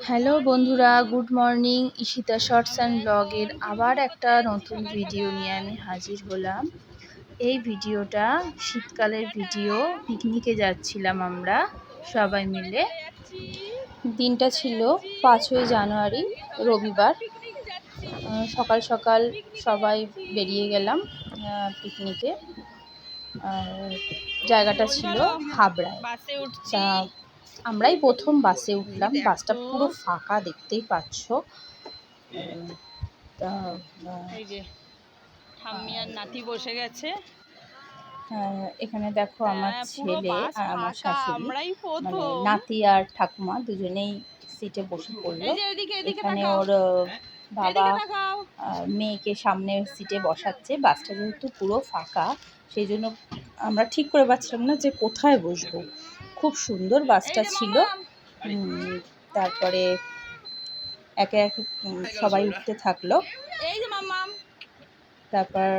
Hello বন্ধুরা, good morning. Ishita shorts and ব্লগের আবার একটা নতুন ভিডিও নিয়ে আমি হাজির হলাম। এই ভিডিওটা শীতকালের ভিডিও। পিকনিকে যাচ্ছিলাম আমরা সবাই মিলে। দিনটা ছিল 5ই জানুয়ারি, রবিবার। সকাল সকাল সবাই বেরিয়ে গেলাম পিকনিকে। জায়গাটা ছিল হাবড়ায়। তা আমরাই প্রথম বাসে উঠলাম। বাসটা পুরো ফাঁকা, দেখতেই পাচ্ছ। এই যে ঠাম্মি আর নাতি বসে গেছে। এখানে দেখো আমার ছেলে আর আমার শাশুড়ি, মানে নাতি আর ঠাকুমা দুজনেই সিটে বসে পড়লো। এখানে ওর বাবা মেয়েকে সামনের সিটে বসাচ্ছে। বাসটা যেহেতু পুরো ফাঁকা, সেই জন্য আমরা ঠিক করে পাচ্ছিলাম না যে কোথায় বসবো। খুব সুন্দর বাসটা ছিল। তারপরে একে একে সবাই উঠতে থাকলো। তারপর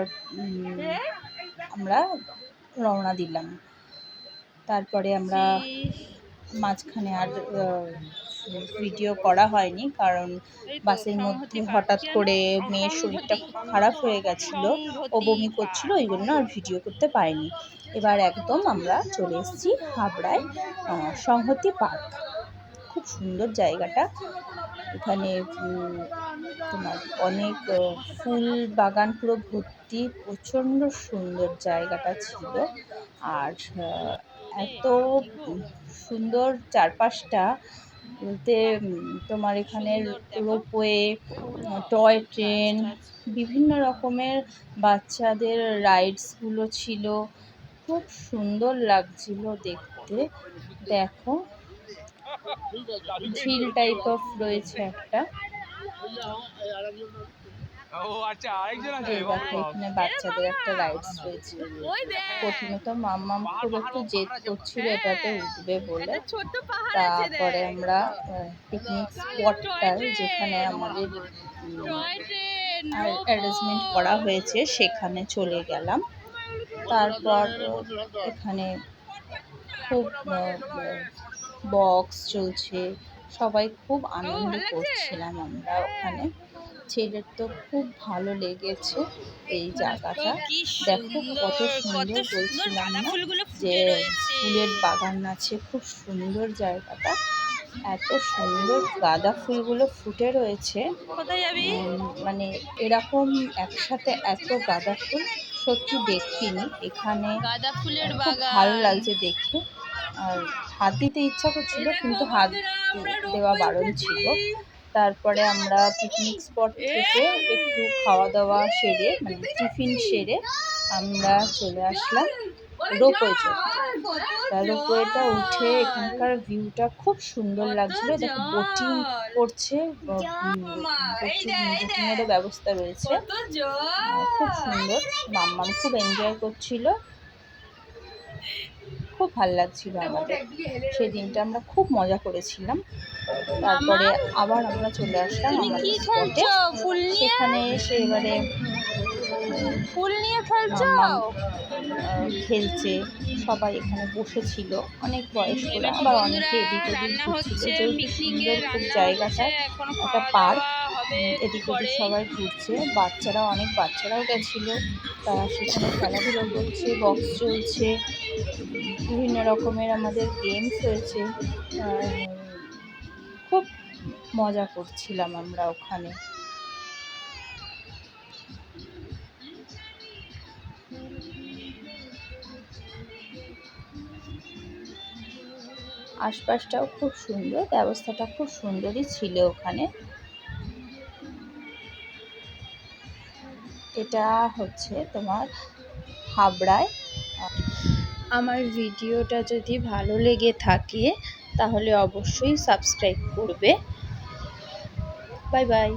আমরা রওনা দিলাম। তারপরে আমরা মাঝখানে আর ভিডিও করা হয়নি, কারণ বাসের মধ্যে হঠাৎ করে মেয়ের শরীরটা খুব খারাপ হয়ে গেছিলো, ও বমি করছিল, ওই জন্য আর ভিডিও করতে পারিনি। এবার একদম আমরা চলে এসেছি হাবড়ায় সংহতি পার্ক। খুব সুন্দর জায়গাটা। এখানে তোমার অনেক ফুল বাগান পুরো ভর্তি, প্রচণ্ড সুন্দর জায়গাটা ছিল। আর এত সুন্দর চারপাশটা বলতে, তোমার এখানে রোপওয়ে, টয় ট্রেন, বিভিন্ন রকমের বাচ্চাদের রাইডসগুলো ছিল। খুব সুন্দর লাগছিল দেখতে। দেখো, ঝিল টাইপ অফ রয়েছে একটা। এখানে বাচ্চাদের একটা রাইডস রয়েছে। প্রথমে তো মাম্মাম খুব একটু জেদ করছিল এটাতে উঠবে বলে। তারপরে আমরা পিকনিক স্পটটা, যেখানে আমাদের অ্যারেঞ্জমেন্ট করা হয়েছে, সেখানে চলে গেলাম। তারপর এখানে খুব বক্স চলছে, সবাই খুব আনন্দ করছিলাম আমরা ওখানে। ছেলের তো খুব ভালো লেগেছে এই জায়গাটা। দেখো কত সুন্দর, বলছিলাম না যে ফুলের বাগান আছে, খুব সুন্দর জায়গাটা। এত সুন্দর গাঁদা ফুলগুলো ফুটে রয়েছে, মানে এরকম একসাথে এত গাঁদা ফুল সত্যি দেখিনি এখানে। খুব ভালো লাগছে দেখে। আর হাত দিতে ইচ্ছা করছিল, কিন্তু হাত দেওয়া বারণ ছিল। তারপরে আমরা পিকনিক স্পট থেকে একটু খাওয়া দাওয়া সেরে, মানে টিফিন সেরে, আমরা চলে আসলাম রোপওয়ে চড়তে। রোপওয়েটা উঠে এখানকার ভিউটা খুব সুন্দর লাগছিল। দেখো বোটিং করছে, বোটিংয়েরও ব্যবস্থা রয়েছে, খুব সুন্দর। মাম্মাম খুব এনজয় করছিল, খুব ভালো লাগছিল আমাদের। সেই দিনটা আমরা খুব মজা করেছিলাম। তারপরে আবার আমরা চলে আসলাম আমাদের স্পটে। সেখানে এসে এবারে খেলছে, সবাই এখানে বসেছিল, অনেক বয়স্করা, আবার অনেকে এদিক ওদিক ঘুরছিল। যেহেতু সুন্দর খুব জায়গাটা, একটা পার্ক, এদিক ওদিক সবাই ঘুরছে। অনেক বাচ্চারাও গেছিলো, তারা সেখানে খেলাধুলো করছে, বক্স চলছে, বিভিন্ন রকমের আমাদের গেমস হয়েছে। খুব মজা করছিলাম আমরা ওখানে। আশপাশটাও খুব সুন্দর, ব্যবস্থাটা খুব সুন্দরই ছিল ওখানে। এটা হচ্ছে তোমার হাবড়ায়। আমার ভিডিওটা যদি ভালো লেগে থাকে তাহলে অবশ্যই সাবস্ক্রাইব করবে। Bye bye.